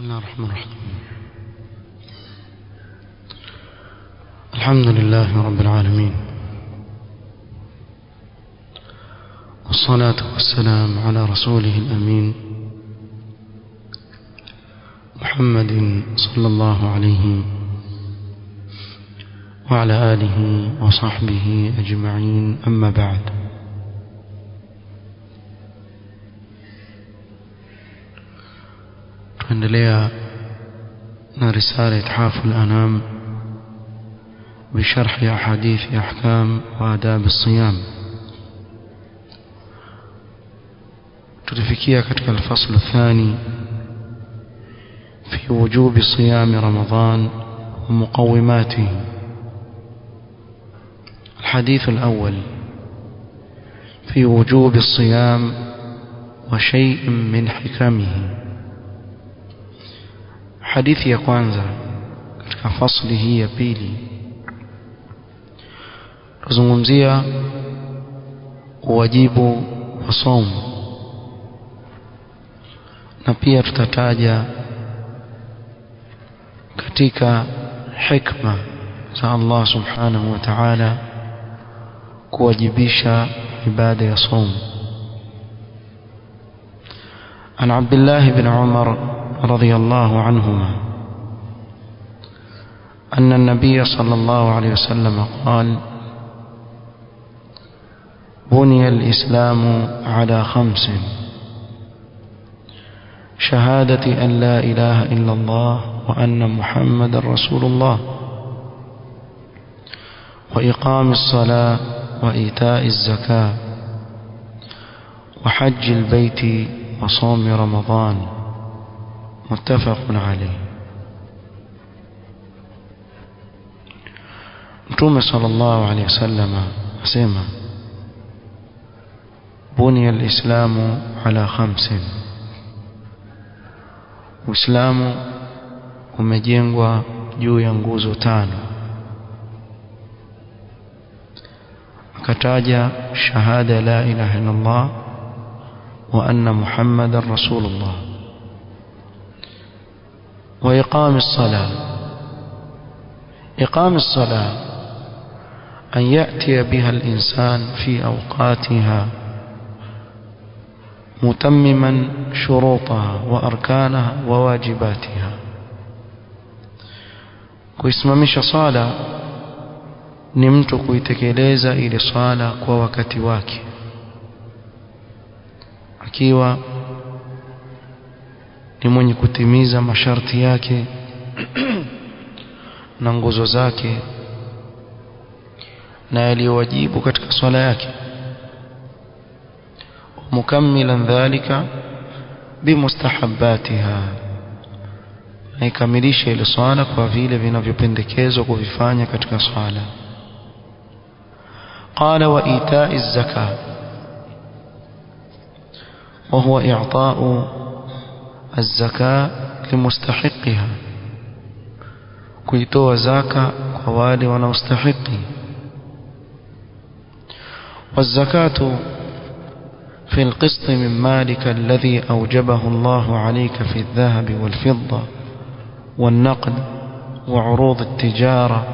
بسم الله الرحمن الرحيم. الحمد لله رب العالمين، والصلاة والسلام على رسوله الأمين محمد صلى الله عليه وعلى آله وصحبه أجمعين، أما بعد. tuendelea na risala إتحاف الأنام بشرح أحاديث أحكام وآداب الصيام. tulifikia katika الفصل الثاني في وجوب صيام رمضان ومقوماته. الحديث الأول في وجوب الصيام وشيء من حكمه. hadithi ya kwanza katika fasli hii ya pili tuzungumzia wajibu wa saumu, na pia tutataja katika hikma za Allah subhanahu wa ta'ala kuwajibisha ibada ya saumu. عن عبد الله بن عمر رضي الله عنهما أن النبي صلى الله عليه وسلم قال: بني الإسلام على 5: شهادة أن لا إله إلا الله وأن محمد رسول الله، وإقام الصلاة، وإيتاء الزكاة، وحج البيت، وصوم رمضان. متفق عليه. متوم صلى الله عليه وسلم asema بني الإسلام على 5: Uislamu umejengwa juu ya nguzo 5. akataja shahada la ilaha illa Allah wa anna Muhammadar Rasulullah, وإقام الصلاة. إقام الصلاة أن يأتي بها الإنسان في أوقاتها متمما شروطها وأركانها وواجباتها. kuisimamisha sala ni mtu kuitekeleza ile sala kwa wakati wake, akiwa ni mwenye kutimiza masharti yake na nguzo zake na yaliyowajibu katika swala yake, mukammilan dhalika bimustahabbatiha, na ikamilishe ile swala kwa vile vinavyopendekezwa kuvifanya katika swala. qala wa ita'i az-zakah wa huwa i'ta'u الزكاة لمستحقها، kuitoa zaka kwa wale wanaostahili. والزكاة في القسط من مالك الذي أوجبه الله عليك في الذهب والفضة والنقد وعروض التجارة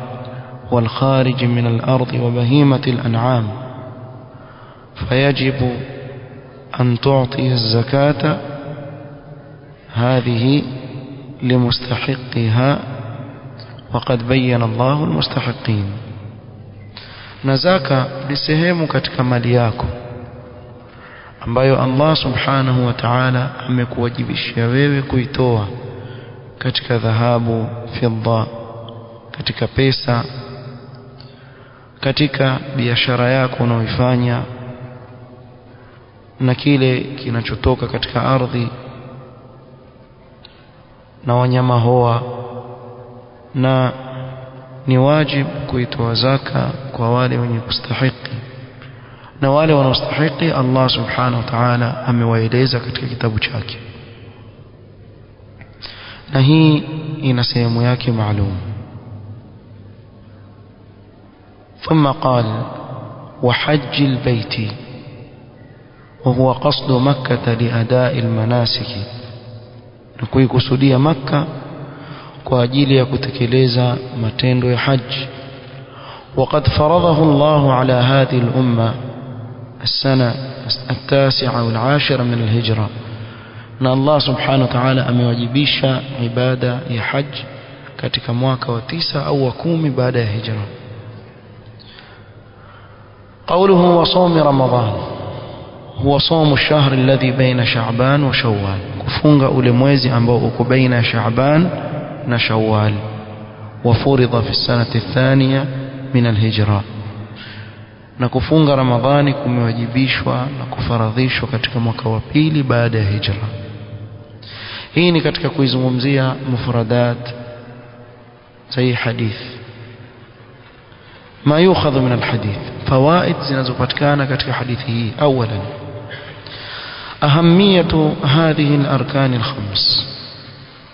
والخارج من الأرض وبهيمة الأنعام، فيجب أن تعطي الزكاة هذه لمستحقها، وقد بين الله المستحقين. نزاكا لسehemu katika mali yako ambayo Allah subhanahu wa ta'ala amekuwajibishia wewe kuitoa katika dhahabu, fidda, katika pesa, katika biashara yako unaoifanya, na kile kinachotoka katika ardhi na wanyama hoa, na ni wajibu kuitoa zaka kwa wale wenye kustahiki, na wale wanaostahiki Allah subhanahu wa ta'ala amewaeleza katika kitabu chake, na hii ina sehemu yake maalum. ثم قال: وحج البيت، وهو قصد مكة لأداء المناسك na kuikusudia Makka kwa ajili ya kutekeleza matendo ya haji. وقد فرضه الله على هذه الأمة السنة 9 والعاشرة من الهجرة. na Allah subhanahu wa ta'ala amewajibisha ibada ya haji katika mwaka wa 9 au wa 10 baada ya hijra. قوله وصوم رمضان هو صوم الشهر الذي بين شعبان وشوال. kufunga ule mwezi ambao uko baina Shaaban na Shawwal. وفرض في السنة الثانية من الهجرة. na kufunga Ramadhani kumewajibishwa na kufaradhishwa katika mwaka wa 2 baada ya hijra. hii ni katika kuizungumzia mufradat زي حديث ما يؤخذ من الحديث. فوائد zinazopatikana katika hadithi hii. اولا أهمية هذه الأركان الخمس.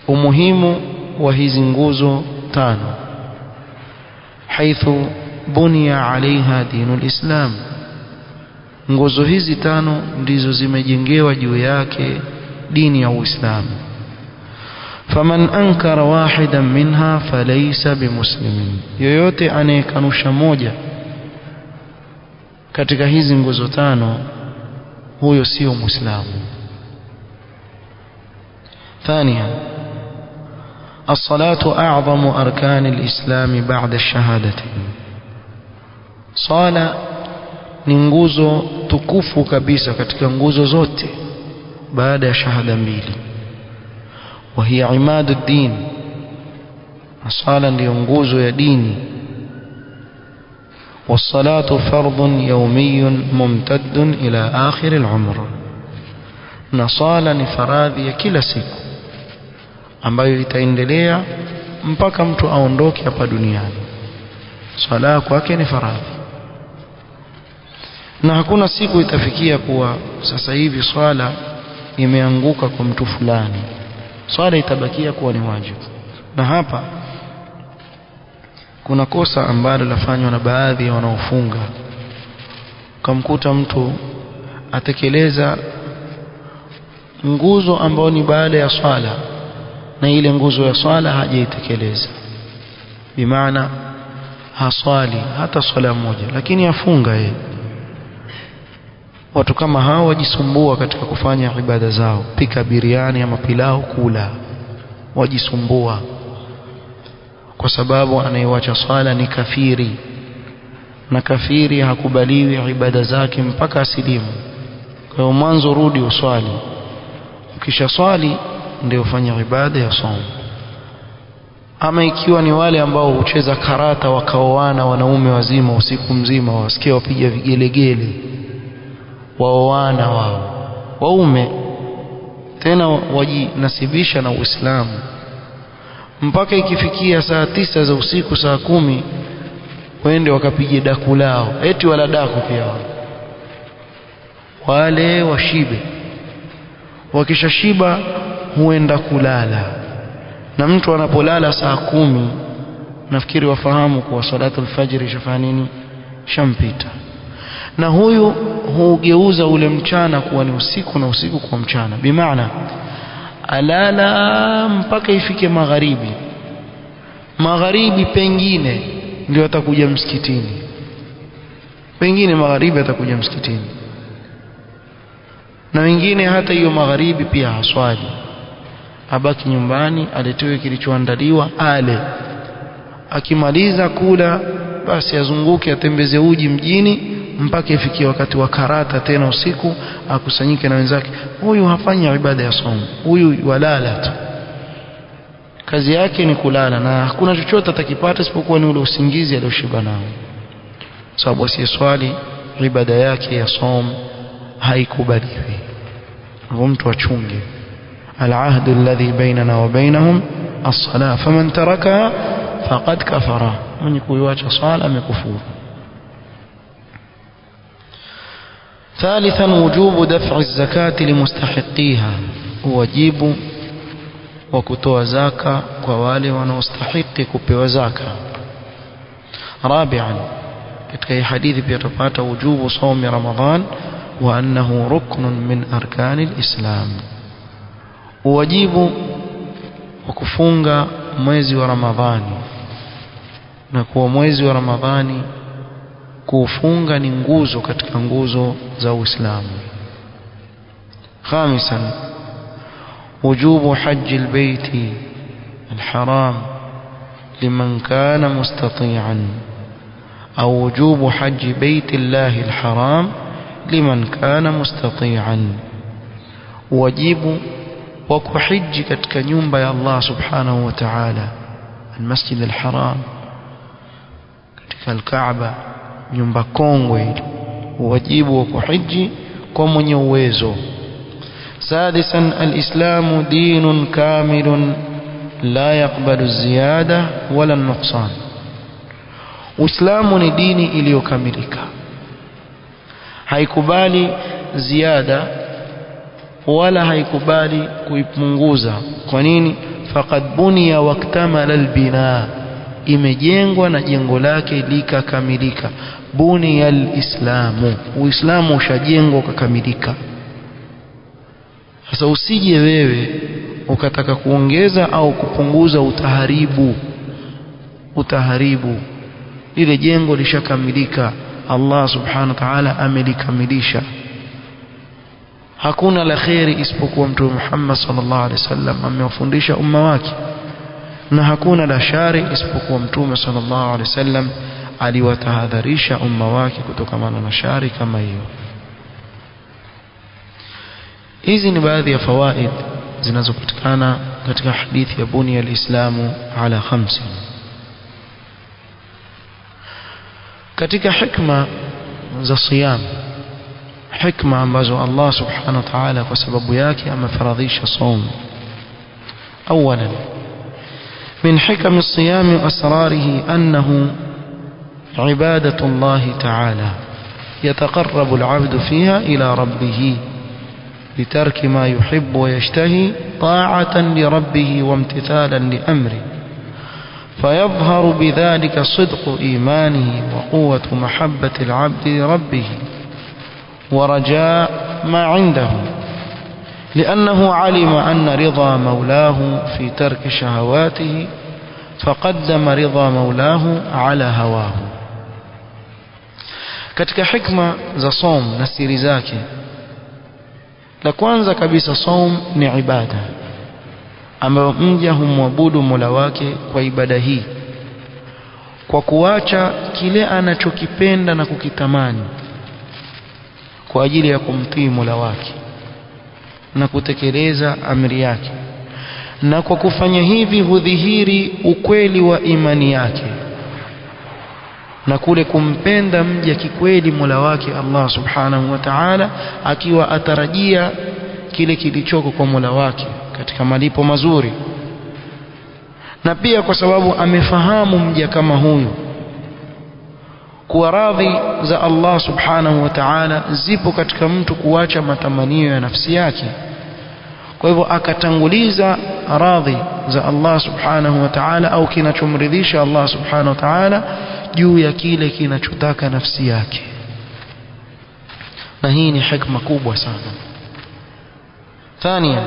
umuhimu wa hizi nguzo 5 حيث بني عليها دين الإسلام. nguzo hizi 5 ndizo zimejengewa juu yake dini ya Uislamu. فمن أنكر واحدا منها فليس بمسلم. yoyote anayekanusha moja katika hizi nguzo 5 huyo sio muislamu. ثانيا الصلاة أعظم أركان الإسلام بعد الشهادتين. صلاة ni nguzo tukufu kabisa katika nguzo zote baada ya shahada mbili. وهي عماد الدين. الصلاة ndio nguzo ya dini. والصلاة فرض يومي ممتد إلى آخر العمر. na sala ni faradhi ya kila siku ambayo itaendelea mpaka mtu aondoke hapa duniani. Sala kwake ni faradhi, na hakuna siku itafikia kuwa sasa hivi swala imeanguka kwa mtu fulani. Swala itabakia kuwa ni wajibu. na hapa kuna kosa ambalo lafanywa na baadhi ya wanaofunga. Kamkuta mtu atekeleza nguzo ambayo ni baada ya swala, na ile nguzo ya swala hajaitekeleza, bimaana haswali hata swala moja, lakini afunga yeye. watu kama hao wajisumbua katika kufanya ibada zao. Pika biriani ama pilau kula, wajisumbua kwa sababu anayewacha swala ni kafiri, na kafiri hakubaliwi ibada zake mpaka asilimu. Kwa hiyo mwanzo rudi uswali, ukisha swali ndio ufanye ibada ya somo. Ama ikiwa ni wale ambao hucheza karata wakaoana wanaume wazima usiku mzima, wasikia wapiga vigelegele, waoana wao waume, tena wajinasibisha na Uislamu, mpaka ikifikia saa 9 za usiku, saa 10 waende wakapige daku lao, eti wala daku pia wale washibe. Wakishashiba huenda kulala, na mtu anapolala saa 10 nafikiri wafahamu kuwa salatul fajr ishafanya nini, shampita. Na huyu hugeuza ule mchana kuwa ni usiku na usiku kuwa mchana, bimaana alala mpaka ifike magharibi. Magharibi pengine ndio atakuja msikitini, pengine magharibi atakuja msikitini, na wengine hata hiyo magharibi pia haswali, abaki nyumbani aletewe kilichoandaliwa ale. Akimaliza kula basi azunguke atembeze uji mjini mpaka ifikie wakati wa karata tena usiku, akusanyike na wenzake. Huyu hafanyi ibada ya somo, huyu walala tu, kazi yake ni kulala, na hakuna chochote atakipata isipokuwa ni ule usingizi alioshiba nao. Sababu asiyeswali ibada yake ya somo haikubaliwi. Mtu achunge. العهد الذي بيننا وبينهم الصلاة فمن تركها فقد كفر. من يكويواcha صلاة amekufuru. ثالثا وجوب دفع الزكاة لمستحقيها. واجب وكتوى زكاة kwa wale wanaostahili kupewa zaka. رابعا katika hii hadithi pia tupata wujubu saumi Ramadhan wa annahu ruknun min arkani al-Islam. wajibu wa kufunga mwezi wa Ramadhani, na kuwa mwezi wa Ramadhani kufunga ni nguzo katika nguzo za Uislamu. Khamisan, wujubu hajji albayti alharam liman kana mustati'an, au wujubu hajji bayti llahi alharam liman kana mustati'an, wajibu wa kuhiji katika nyumba ya Allah subhanahu wa ta'ala, almasjid alharam, katika alkaaba, nyumba kongwe, wajibu wa kuhiji kwa mwenye uwezo. Sadisan, alislamu dinun kamilun la yaqbalu ziyada wala nuqsan, Uislamu ni dini iliyokamilika, haikubali ziada wala haikubali kuipunguza. Kwa nini? Faqad buniya waktamala albina, imejengwa na jengo lake likakamilika. Buniya alislamu, Uislamu ushajengwa ukakamilika. Sasa usije wewe ukataka kuongeza au kupunguza, utaharibu lile jengo lishakamilika. Allah subhanahu wa ta'ala amelikamilisha. Hakuna la khairi isipokuwa Mtume Muhammad sallallahu alaihi wasallam amewafundisha umma wake, na hakuna la shari isipokuwa Mtume sallallahu alaihi wasallam aliwatahadharisha umma wake kutokana na shari kama hiyo. Hizi ni baadhi ya fawaid zinazopatikana katika hadithi ya buniya alislamu ala khamsi. Katika hikma za siyam, hikma ambazo Allah subhanahu wa ta'ala kwa sababu yake amefaradhisha saum. Awalan, min hikam as-siyam wa asrarihi annahu ibadatu Allah ta'ala yataqarrabu al-'abdu fiha ila rabbih بترك ما يحب ويشتهي طاعة لربه وامتثالا لأمره، فيظهر بذلك صدق إيمانه وقوة محبة العبد لربه ورجاء ما عنده، لأنه علم أن رضا مولاه في ترك شهواته فقدم رضا مولاه على هواه. katika hikma za saum na siri zake, la kwanza kabisa, saum ni ibada ambayo mja humwabudu Mola wake kwa ibada hii, kwa kuacha kile anachokipenda na kukitamani kwa ajili ya kumtii Mola wake na kutekeleza amri yake, na kwa kufanya hivi hudhihiri ukweli wa imani yake na kule kumpenda mja kikweli Mola wake Allah subhanahu wa ta'ala, akiwa atarajia kile kilichoko kwa Mola wake katika malipo mazuri. Na pia kwa sababu amefahamu mja kama huyu kuwa radhi za Allah subhanahu wa ta'ala zipo katika mtu kuacha matamanio ya nafsi yake, kwa hivyo akatanguliza radhi za Allah subhanahu wa ta'ala au kinachomridhisha Allah subhanahu wa ta'ala juu ya kile kinachotaka nafsi yake. Na hii ni hikma kubwa sana. Thania,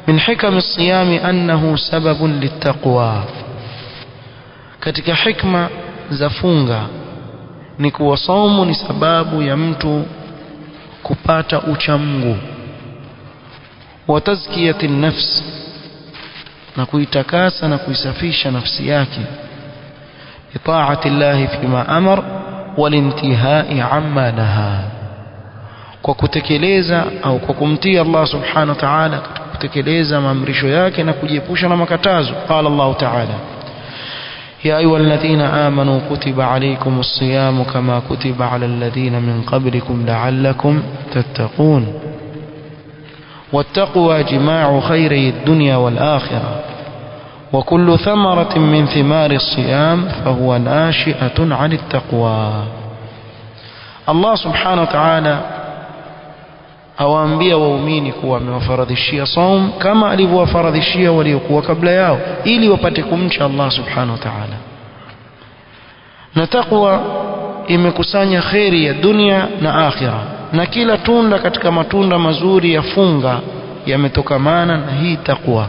min hikam as-siyam annahu sababun littaqwa, katika hikma za funga ni kuwa saumu ni sababu ya mtu kupata uchamungu wa tazkiyati nafsi, na kuitakasa na kuisafisha nafsi yake, itaati llahi fima amar walintihai amma naha, kwa kutekeleza au kwa kumtii Allah subhanahu wa ta'ala katika kutekeleza maamrisho yake na kujiepusha na makatazo. Qala Allah ta'ala: يا أيها الذين آمنوا كتب عليكم الصيام كما كتب على الذين من قبلكم لعلكم تتقون. والتقوى جماع خيري الدنيا والآخرة، وكل ثمرة من ثمار الصيام فهو ناشئة عن التقوى. الله سبحانه وتعالى awaambia waumini kuwa amewafaradhishia saum kama alivyowafaradhishia waliokuwa kabla yao, ili wapate kumcha Allah subhanahu wa ta'ala. Na taqwa imekusanya khairi ya dunia na akhira, na kila tunda katika matunda mazuri ya funga yametokamana na hii taqwa.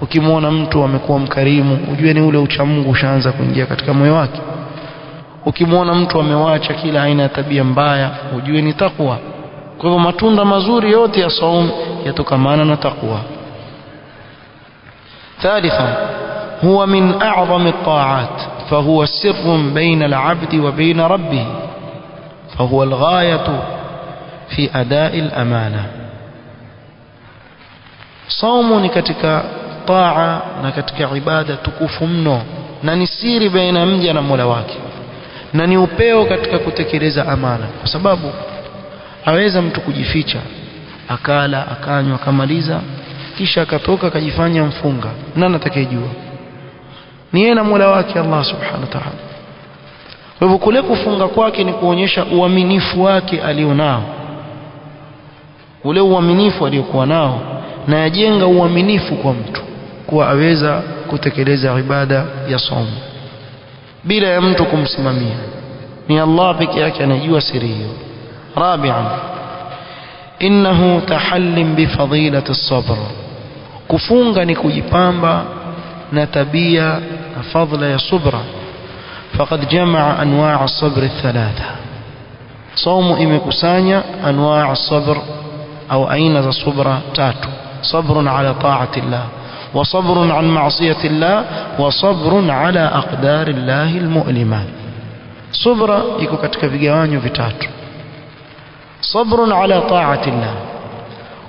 ukimwona mtu amekuwa mkarimu ujue ni ule uchamungu ushaanza kuingia katika moyo wake. Ukimwona mtu amewacha kila aina ya tabia mbaya ujue ni taqwa. Kwa hivyo matunda mazuri yote ya saum yatokamana na taqwa. ثالثا هو من أعظم الطاعات فهو سر بين العبد وبين ربه فهو الغاية في أداء الأمانة. صوم ni katika taa na katika ibada tukufu mno na ni siri baina mja na Mola wake na ni upeo katika kutekeleza amana, kwa sababu aweza mtu kujificha akala akanywa akamaliza kisha akatoka akajifanya mfunga. Nani atakayejua? Ni yeye na Mola wake Allah subhanahu wa ta'ala. Kwa hivyo kule kufunga kwake ni kuonyesha uaminifu wake alionao, ule uaminifu aliokuwa nao, na yajenga uaminifu kwa mtu kuwa aweza kutekeleza ibada ya saum bila ya mtu kumsimamia. Ni Allah pekee yake anajua siri hiyo. Rabi'an innahu tahallim bifadilati as-sabr. Kufunga ni kujipamba na tabia na fadhila ya subra. Faqad jamaa anwa' as-sabr ath-thalatha. Saumu imekusanya anwa' as-sabr au aina za subra tatu: sabrun ala ta'ati Allah wa sabrun an ma'siyati Allah wa sabrun ala aqdari Allah al-mu'lima. Subra iko katika vigawanyo vitatu. Sabrun ala ta'ati Allah,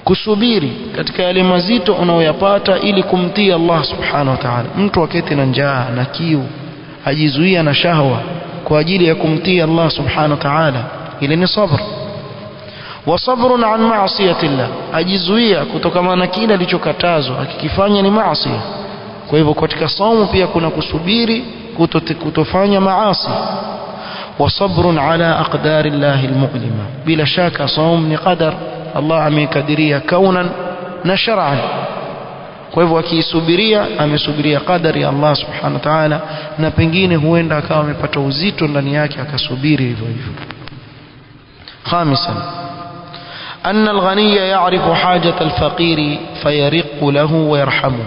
kusubiri katika yale mazito unayoyapata ili kumtii Allah subhanahu wa ta'ala. Mtu aketi na njaa na kiu ajizuia na shahwa kwa ajili ya kumtii Allah subhanahu wa ta'ala, ile ni sabr. Wa sabrun an ma'siyati Allah, ajizuia kutokana na kile alichokatazwa akikifanya ni maasi. Kwa hivyo katika saumu pia kuna kusubiri kutofanya maasi. Wa sabrun ala aqdari Allah almu'lima, bila shaka saum ni qadar Allah amekadiria kaunan na shar'an. Kwa hivyo akisubiria amesubiria qadari ya Allah subhanahu wa ta'ala, na pengine huenda akawa amepata uzito ndani yake akasubiri hivyo hivyo. Khamisan أن الغني يعرف حاجة الفقير فيرق له ويرحمه.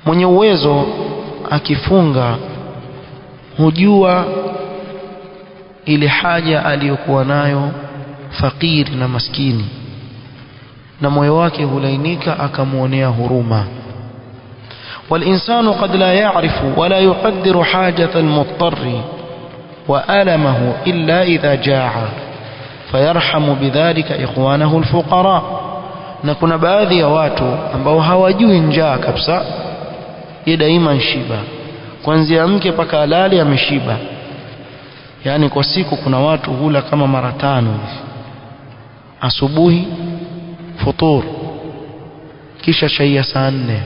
mwenye uwezo akifunga hujua ile haja aliyokuwa nayo fakiri na maskini, na moyo wake hulainika akamuonea huruma. والإنسان قد لا يعرف ولا يقدر حاجة المضطر وألمه إلا إذا جاع فيرحم بذلك إخوانه الفقراء. na kuna baadhi ya watu ambao hawajui njaa kabisa, yeye daima nshiba, kuanzia mke mpaka alali ameshiba. Yani kwa siku kuna watu hula kama mara 5 asubuhi futur, kisha chai ya saa 4,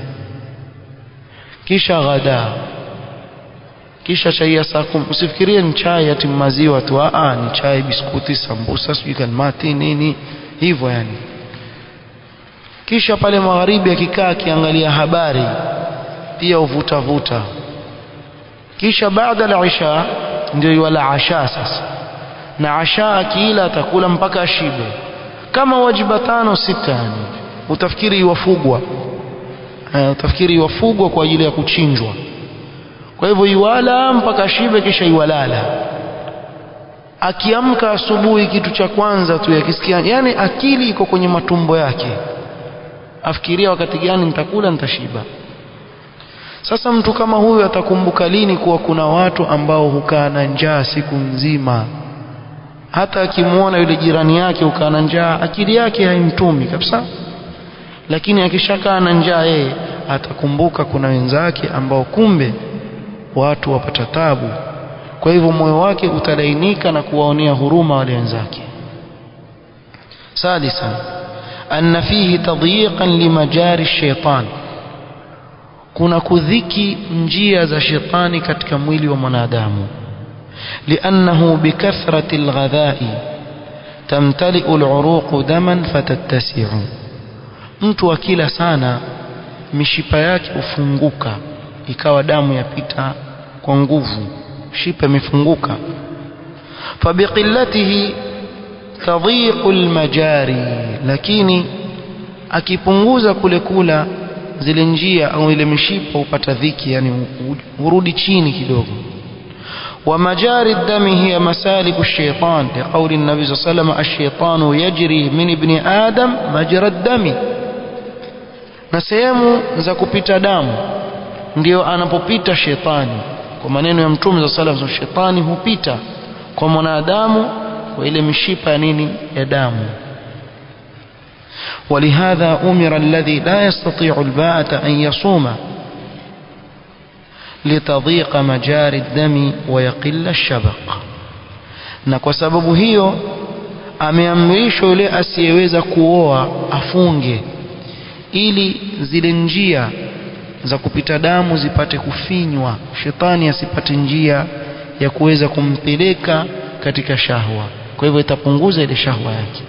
kisha ghada, kisha chai ya saa 10. Usifikirie ni chai ati maziwa tu, ni chai, biskuti, sambusa, sijui kalmati nini hivyo yani. Kisha pale magharibi akikaa akiangalia habari pia uvuta. Kisha baada ya isha ndio yula asha sasa, na asha akila atakula mpaka ashibe kama wajiba 5-6 yani. Utafikiri iwafugwa kwa ajili ya kuchinjwa. Kwa hivyo iwala mpaka ashibe kisha iwalala. Akiamka asubuhi kitu cha kwanza tu yakisikia, yani akili iko kwenye matumbo yake, afikiria wakati gani nitakula nitashiba. Sasa mtu kama huyu atakumbuka lini kuwa kuna watu ambao hukaa na njaa siku nzima? Hata akimuona yule jirani yake hukaa na njaa, akili yake haimtumi kabisa. Lakini akishakaa na njaa yeye atakumbuka kuna wenzake ambao kumbe watu wapata tabu. Kwa hivyo moyo wake utalainika na kuwaonea huruma wale wenzake. Sadisa anna fihi tadyiqan limajari ash-shaytan, kuna kudhiki njia za shetani katika mwili wa mwanadamu. Liannahu bikathrati alghadha'i tamtali'u al'uruq daman fatattasi'u, mtu akila sana mishipa yake ufunguka ikawa damu yapita kwa nguvu, mishipa imefunguka. Fabiqillatihi tadhiqu almajari, lakini akipunguza kule kula zile njia au ile mishipa upata dhiki, yani urudi chini kidogo. ومجاري الدم هي مسالك الشيطان لقول النبي صلى الله عليه وسلم الشيطان يجري من ابن آدم مجرى الدم. na sehemu za kupita damu ndio anapopita shetani, kwa maneno ya Mtume صلى الله عليه وسلم shetani hupita kwa mwanadamu kwa ile mishipa ya nini, ya damu. ولهذا أمر الذي لا يستطيع الباءة أن يصوم لتضيق مجاري الدم ويقل الشبق. na kwa sababu hiyo ameamrishwa yule asiyeweza kuoa afunge, ili zile njia za kupita damu zipate kufinywa, shetani asipate njia ya kuweza kumpeleka katika shahwa. Kwa hivyo itapunguza ile shahwa yake.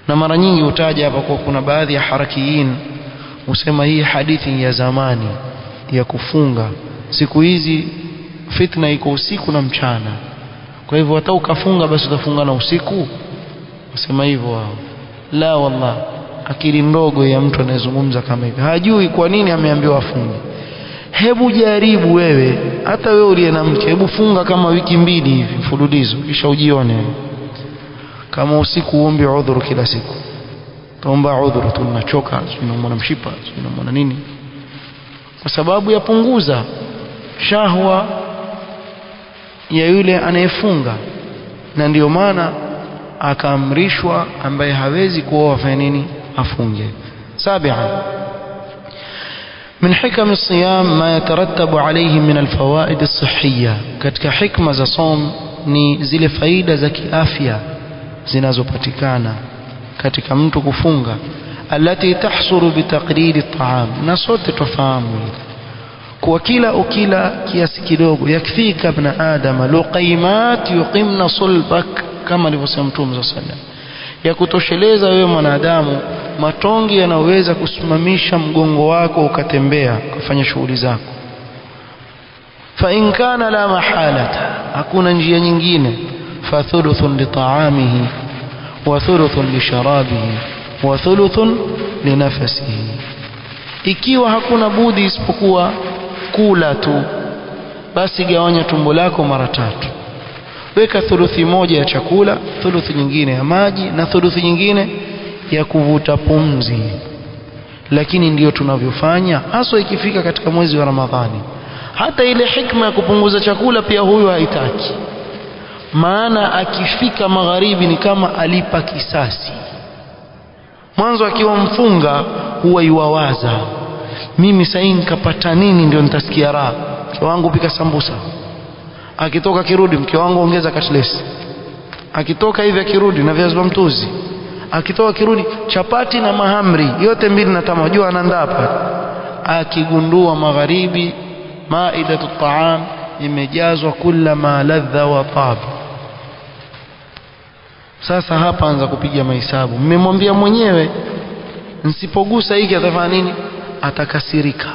na mara nyingi utaja hapa kwa kuna baadhi ya harakiyin usema hii hadithi ya zamani ya kufunga. Siku hizi fitna iko usiku na mchana, kwa hivyo hata ukafunga basi utafunga na usiku, usema hivyo wao. La wallah, akili ndogo ya mtu anayezungumza kama hivi, hajui kwa nini ameambiwa afunge. Hebu jaribu wewe, hata wewe uliye na mke, hebu funga kama wiki 2 hivi mfululizo, kisha ujione kama usiku uombe udhuru kila siku. Tuomba udhuru, tunachoka, tunamwona mshipa, tunamwona nini, kwa sababu yapunguza shahwa ya yule anayefunga. na ndio maana akaamrishwa ambaye hawezi kuoa afanye nini, afunge. سابعا من حكم الصيام ما يترتب عليه من الفوائد الصحية. katika hikma za som ni zile faida za kiafya zinazopatikana katika mtu kufunga, التي تحصل بتقليل الطعام. na sote tufahamu kwa kila ukila kiasi kidogo, yakfika ibn adam luqaymat yuqimna sulbak, kama alivyosema Mtume صلى الله عليه وسلم, ya kutosheleza wewe mwanadamu matongi yanaweza kusimamisha mgongo wako ukatembea kufanya shughuli zako. fa in kana la mahalata, hakuna njia nyingine, fa thuluthun li ta'amihi wa thuluthun li sharabihi wa thuluthun li nafsihi. ikiwa hakuna budi isipokuwa kula tu, basi gawanya tumbo lako mara 3. weka thuluthi moja ya chakula, thuluthi nyingine ya maji, na thuluthi nyingine ya kuvuta pumzi. lakini ndiyo tunavyofanya hasa ikifika katika mwezi wa Ramadhani. hata ile hikma ya kupunguza chakula pia huyo haitaki, maana akifika magharibi ni kama alipa kisasi. mwanzo akiwa mfunga huwa yuwawaza, mimi sasa nikapata nini ndio nitasikia raha. mke wangu pika sambusa, akitoka kirudi mke wangu ongeza katlesi, akitoka hivi akirudi na viazi vya mtuzi, akitoka kirudi chapati na mahamri yote 2 na tamu, jua anaandaa hapa. akigundua magharibi maidatu taam imejazwa kula ma ladha wa tab. sasa hapa anza kupiga mahesabu. mmemwambia mwenyewe nisipogusa hiki atafanya nini, atakasirika,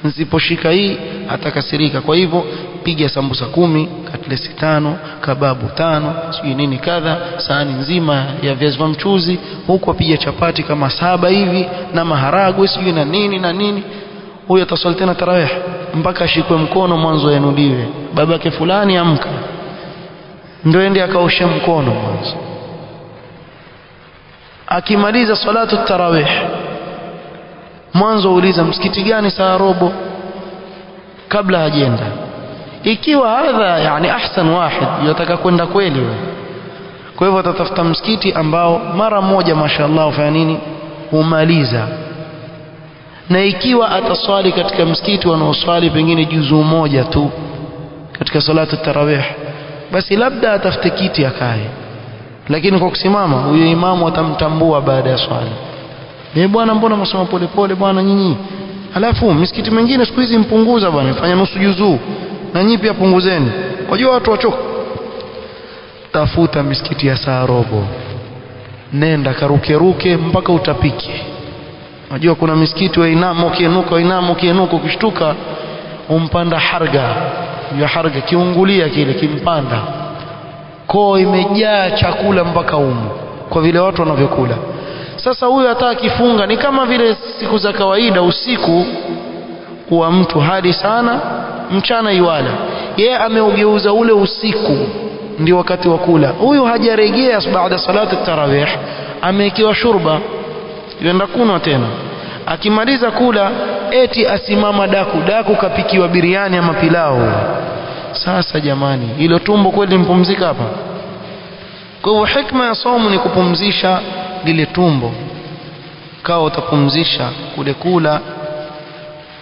nisiposhika hii atakasirika. kwa hivyo piga sambusa 10, katlesi 5, kababu 5, sijui nini kadha, sahani nzima ya viazi vya mchuzi, huko piga chapati kama 7 hivi na maharagwe sijui na nini na nini. huyo ataswali tena tarawih mpaka ashikwe mkono mwanzo yanudiwe, babake fulani amka, ndio ende akaoshe mkono mwanzo. akimaliza salatu tarawih mwanzo uliza msikiti gani saa robo kabla hajenda. ikiwa hadha yani ahsan wahid yataka kwenda kweli wewe, kwa hivyo atatafuta msikiti ambao mara moja mashaallah ufanya nini, humaliza. na ikiwa ataswali katika msikiti wanaoswali pengine juzu moja tu katika salatu tarawih, basi labda atafute kiti akae, lakini kwa kusimama huyo imamu atamtambua baada ya swala. Bwana mbona msoma pole pole bwana nyinyi, alafu misikiti mingine siku hizi mpunguza bwana, fanya nusu juzuu, na nyinyi pia punguzeni, wajua watu wachoka. tafuta misikiti ya saa robo, nenda karuke mpaka utapike. Unajua kuna misikiti wa inamo kienuka ukishtuka umpanda harga, ya harga kiungulia kile kimpanda, koo imejaa chakula mpaka umu kwa vile watu wanavyokula. Sasa huyu hata akifunga ni kama vile siku za kawaida, usiku huwa mtu hadi sana, mchana iwala. Yeye ameugeuza ule usiku ndio wakati wa kula. Huyu hajarejea baada salati tarawih, amekiwa shurba, yenda kunwa tena. Akimaliza kula eti asimama daku kapikiwa biriani ama pilau. Sasa jamani, hilo tumbo kweli mpumzika hapa? Kwa hivyo hikma ya saumu ni kupumzisha lile tumbo. Kawa utapumzisha kule kula,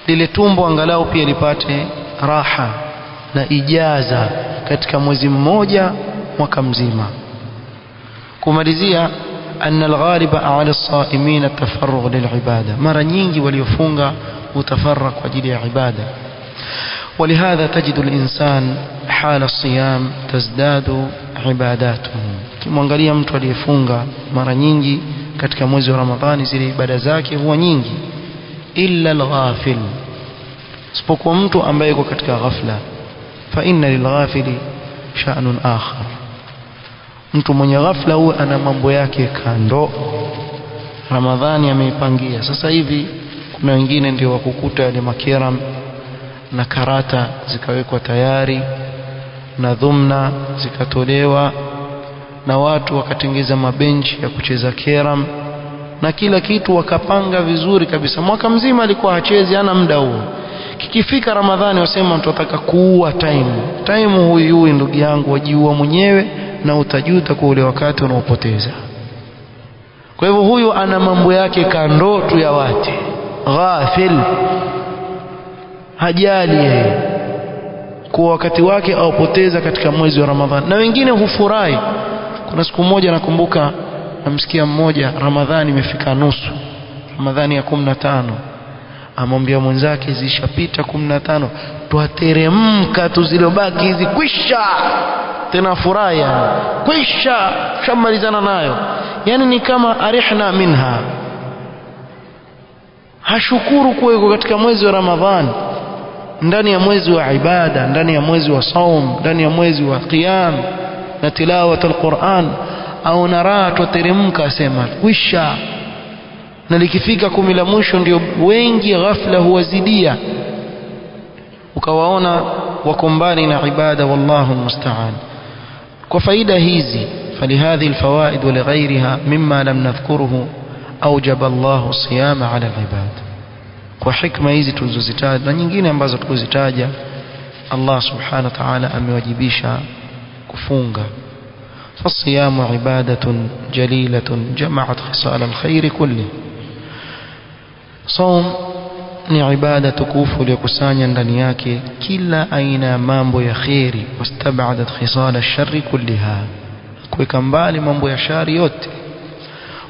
lile tumbo angalau pia lipate raha na ijaza katika mwezi mmoja mwaka mzima. Kumalizia, anna al-ghaliba ala as-saimin at-tafarrugh lil-ibada, mara nyingi waliofunga utafarraq kwa ajili ya ibada. ولهذا تجد الإنسان حال الصيام تزداد عباداته. kimwangalia mtu aliyefunga mara nyingi katika mwezi wa Ramadhani, zile ibada zake huwa nyingi. illa al-ghafil, isipokuwa mtu ambaye yuko katika ghafla. fa inna lil-ghafili sha'nun akhar, mtu mwenye ghafla huwa ana mambo yake kando. Ramadhani ameipangia. Sasa hivi kuna wengine ndio wakukuta ile makiram na karata zikawekwa tayari na dhumna zikatolewa na watu wakatengeza mabenchi ya kucheza keram na kila kitu wakapanga vizuri kabisa. Mwaka mzima alikuwa hachezi, hana muda huo. Kikifika Ramadhani wasema tunataka kuua time. Huyu ndugu yangu wajiua mwenyewe na utajuta kwa ule wakati unaopoteza. Kwa hivyo huyu ana mambo yake kando tu ya wate, ghafil, hajali yeye kwa wakati wake aupoteza katika mwezi wa Ramadhani. Na wengine hufurahi. Kuna siku moja nakumbuka namsikia mmoja, Ramadhani imefika nusu, Ramadhani ya 15, amwambia mwenzake zishapita 15, twateremka tu zilobaki hizi kwisha. Tena furahi yani, kwisha, shamalizana nayo. Yani ni kama arihna minha, hashukuru kuwa katika mwezi wa Ramadhani, ndani ya mwezi wa ibada, ndani ya mwezi wa saum, ndani ya mwezi wa qiyam na tilawat al-Qur'an. Au naraa twateremka, asema kwisha. Na likifika 10 la mwisho ndio wengi ghafla huwazidia, ukawaona wako mbali na ibada. Wallahu musta'an. kwa faida hizi, falihadhi alfawaid wa lighairiha mimma lam nadhkuruhu awjaba Allahu siyama ala alibad. Kwa hikma hizi tulizozitaja na nyingine ambazo tukuzitaja, Allah subhanahu wa ta'ala amewajibisha kufunga. فالصيام عبادة جليلة جمعت خصال الخير كله. صوم ni ibada tukufu iliyokusanya ndani yake kila aina ya mambo ya khairi, wastabadat khisal ash-sharri kullaha, kuweka mbali mambo ya shari yote.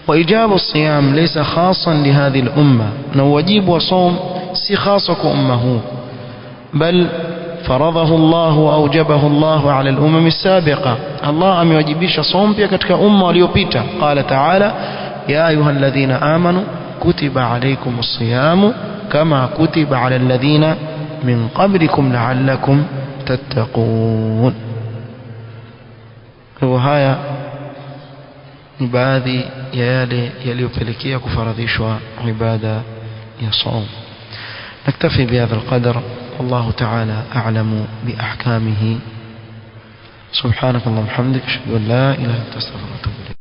wa ijabu siyam laysa khasan li hadhihi al-umma, na wajibu wa saum si khasa kwa umma huu, bal فرضه الله وأوجبه الله على الأمم السابقة. الله أمواجبش صوم pia katika umma waliopita. قال تعالى يا أيها الذين آمنوا كتب عليكم الصيام كما كتب على الذين من قبلكم لعلكم تتقون. وهايا ni baadhi ya yale yaliyopelekea kufaradhishwa ibada ya saum. نكتفي بهذا القدر، والله تعالى أعلم بأحكامه. سبحانك اللهم وبحمدك، أشهد أن لا إله إلا أنت، أستغفرك وأتوب إليك.